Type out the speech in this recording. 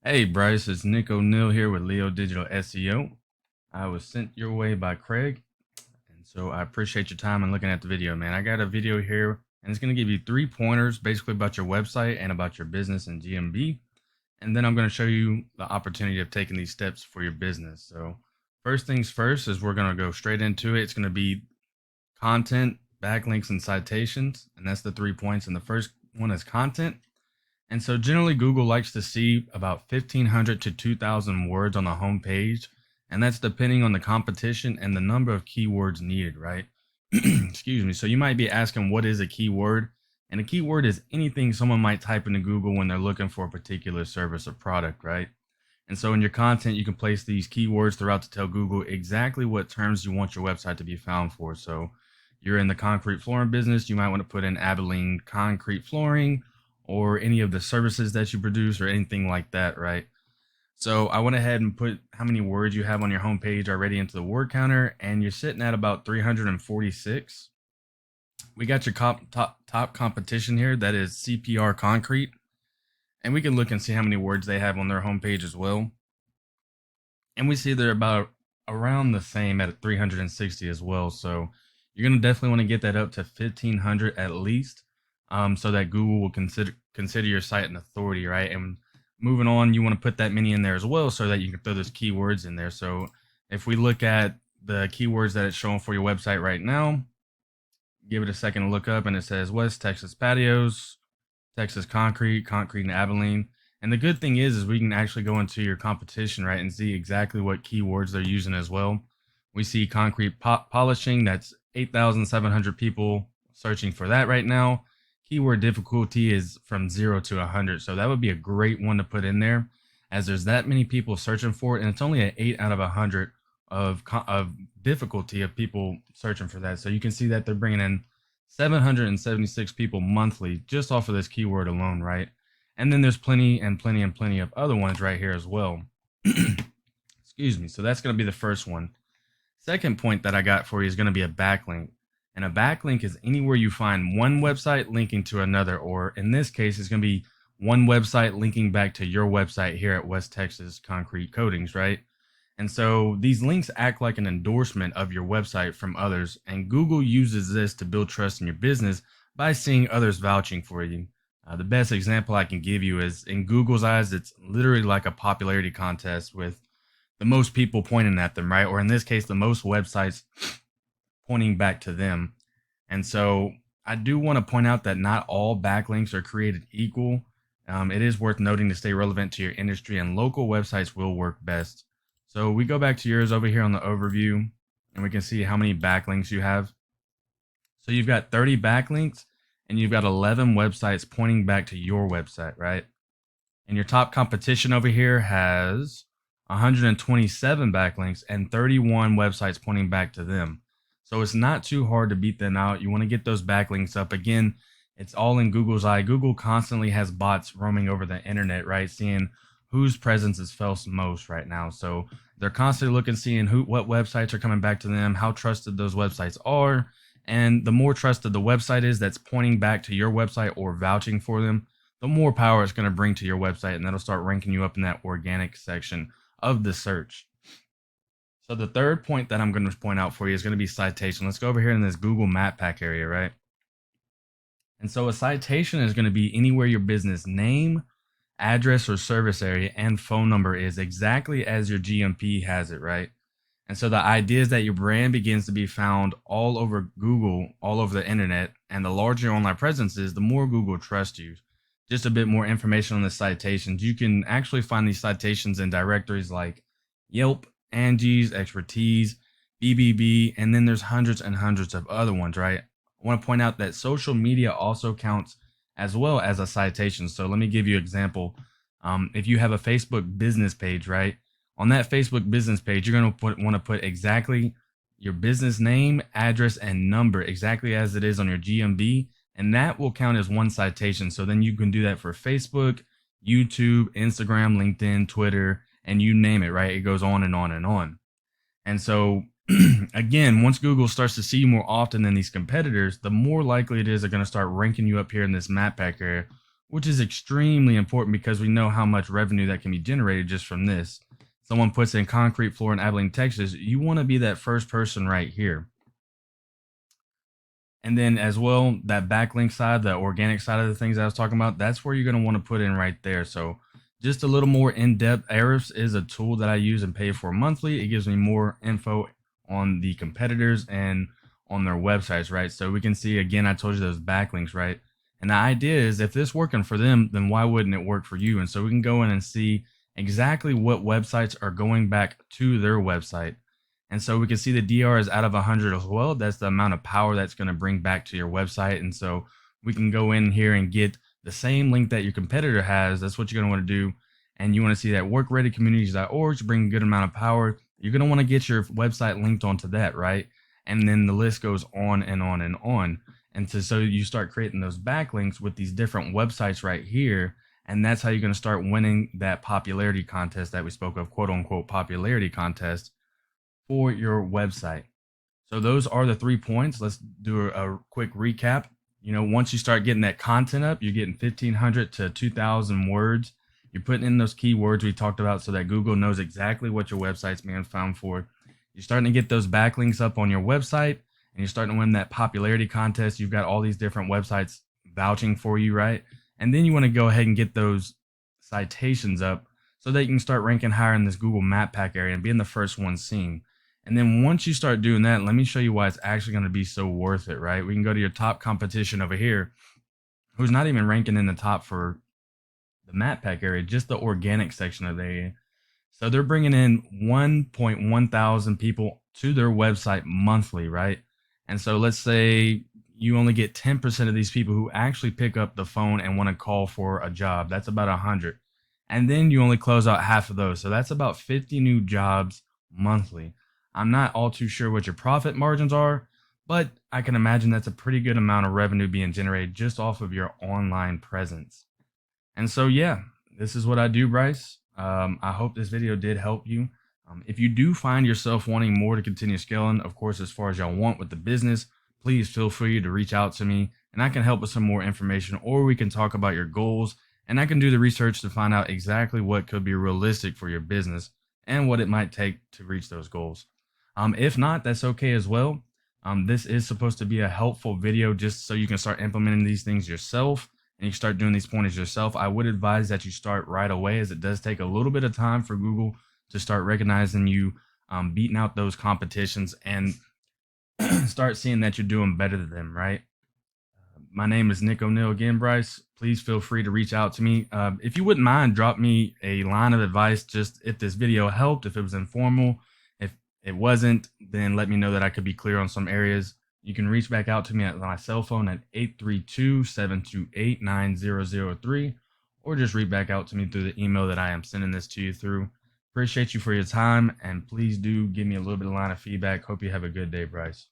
Hey Bryce, it's Nick O'Neill here with Leo Digital SEO. I was sent your way by Craig, and so I appreciate your time and looking at the video, man. I got a video here, and it's going to give you 3 pointers basically about your website and about your business and GMB. And then I'm going to show you the opportunity of taking these steps for your business. So, first things first is we're going to go straight into it. It's going to be content, backlinks, and citations, and that's the 3 points. And the first one is content. And so generally Google likes to see about 1,500 to 2,000 words on the home page, and that's depending on the competition and the number of keywords needed, right? Excuse me. So you might be asking, what is a keyword? And a keyword is anything someone might type into Google when they're looking for a particular service or product, right? And so in your content, you can place these keywords throughout to tell Google exactly what terms you want your website to be found for. So you're in the concrete flooring business, you might want to put in Abilene concrete flooring or any of the services that you produce or anything like that, right? So I went ahead and put how many words you have on your homepage already into the word counter, and you're sitting at about 346. We got your top competition here, that is CPR Concrete, and we can look and see how many words they have on their homepage as well. And we see they're about around the same at 360 as well. So you're going to definitely want to get that up to 1,500 at least, so that Google will consider your site an authority, right? And moving on, you want to put that many in there as well so that you can throw those keywords in there. So if we look at the keywords that it's showing for your website right now, give it a second to look up, and it says West Texas patios, Texas concrete, concrete in Abilene. And the good thing is we can actually go into your competition, right, and see exactly what keywords they're using as well. We see concrete polishing, that's 8,700 people searching for that right now. Keyword difficulty is from 0 to 100. So that would be a great one to put in there, as there's that many people searching for it. And it's only an 8 out of 100 of difficulty of people searching for that. So you can see that they're bringing in 776 people monthly just off of this keyword alone, right? And then there's plenty and plenty and plenty of other ones right here as well. Excuse me. So that's going to be the first one. Second point that I got for you is going to be a backlink. And a backlink is anywhere you find one website linking to another, or in this case, it's going to be one website linking back to your website here at West Texas Concrete Coatings, right? And so these links act like an endorsement of your website from others, and Google uses this to build trust in your business by seeing others vouching for you. The best example I can give you is, in Google's eyes, it's literally like a popularity contest with the most people pointing at them, right? Or in this case, the most websites pointing back to them. And so I do want to point out that not all backlinks are created equal. It is worth noting to stay relevant to your industry, and local websites will work best. So we go back to yours over here on the overview, and we can see how many backlinks you have. So you've got 30 backlinks, and you've got 11 websites pointing back to your website, right? And your top competition over here has 127 backlinks and 31 websites pointing back to them. So it's not too hard to beat them out. You want to get those backlinks up. Again, it's all in Google's eye. Google constantly has bots roaming over the internet, right? Seeing whose presence is felt most right now. So they're constantly looking, seeing what websites are coming back to them, how trusted those websites are. And the more trusted the website is that's pointing back to your website or vouching for them, the more power it's going to bring to your website, and that'll start ranking you up in that organic section of the search. So the third point that I'm going to point out for you is going to be citation. Let's go over here in this Google Map Pack area, right? And so a citation is going to be anywhere your business name, address, or service area and phone number is, exactly as your GMP has it, right? And so the idea is that your brand begins to be found all over Google, all over the internet, and the larger your online presence is, the more Google trusts you. Just a bit more information on the citations. You can actually find these citations in directories like Yelp, Angie's, Expertise, BBB, and then there's hundreds and hundreds of other ones, right? I want to point out that social media also counts as well as a citation. So let me give you an example. If you have a Facebook business page, right? On that Facebook business page, you're going to want to put exactly your business name, address, and number exactly as it is on your GMB, and that will count as one citation. So then you can do that for Facebook, YouTube, Instagram, LinkedIn, Twitter, and you name it, right? It goes on and on and on. And so again, once Google starts to see you more often than these competitors, the more likely it is they're going to start ranking you up here in this map pack area which is extremely important because we know how much revenue that can be generated just from this. Someone puts in concrete floor in Abilene, Texas. You want to be that first person right here. And then as well, that backlink side, the organic side of the things I was talking about, that's where you're going to want to put in right there. So just a little more in-depth. Ahrefs is a tool that I use and pay for monthly. It gives me more info on the competitors and on their websites, right? So we can see, again, I told you those backlinks, right? And the idea is if this working for them, then why wouldn't it work for you? And so we can go in and see exactly what websites are going back to their website. And so we can see the DR is out of 100 as well. That's the amount of power that's going to bring back to your website. And so we can go in here and get the same link that your competitor has. That's what you're going to want to do. And you want to see that workreadycommunities.org to bring a good amount of power. You're going to want to get your website linked onto that, right? And then the list goes on and on and on. And so you start creating those backlinks with these different websites right here. And that's how you're going to start winning that popularity contest that we spoke of, quote unquote, popularity contest for your website. So those are the 3 points. Let's do a quick recap. You know, once you start getting that content up, you're getting 1,500 to 2,000 words. You're putting in those keywords we talked about so that Google knows exactly what your website's being found for. You're starting to get those backlinks up on your website, and you're starting to win that popularity contest. You've got all these different websites vouching for you, right? And then you want to go ahead and get those citations up so that you can start ranking higher in this Google Map Pack area and being the first one seen. And then once you start doing that, let me show you why it's actually going to be so worth it, right? We can go to your top competition over here, who's not even ranking in the top for the map pack area, just the organic section of the area. So they're bringing in 1.1 thousand people to their website monthly, right? And so let's say you only get 10% of these people who actually pick up the phone and want to call for a job. That's about 100. And then you only close out half of those. So that's about 50 new jobs monthly. I'm not all too sure what your profit margins are, but I can imagine that's a pretty good amount of revenue being generated just off of your online presence. And so, yeah, this is what I do, Bryce. I hope this video did help you. If you do find yourself wanting more to continue scaling, of course, as far as y'all want with the business, please feel free to reach out to me and I can help with some more information, or we can talk about your goals and I can do the research to find out exactly what could be realistic for your business and what it might take to reach those goals. If not, that's okay as well. This is supposed to be a helpful video just so you can start implementing these things yourself and you start doing these pointers yourself. I would advise that you start right away, as it does take a little bit of time for Google to start recognizing you, beating out those competitions and start seeing that you're doing better than them, right? My name is Nick O'Neill again, Bryce. Please feel free to reach out to me. If you wouldn't mind, drop me a line of advice, just if this video helped, if it was informal. If it wasn't, then let me know that I could be clear on some areas. You can reach back out to me at my cell phone at 832-728-9003, or just reach back out to me through the email that I am sending this to you through. Appreciate you for your time, and please do give me a little bit of line of feedback. Hope you have a good day, Bryce.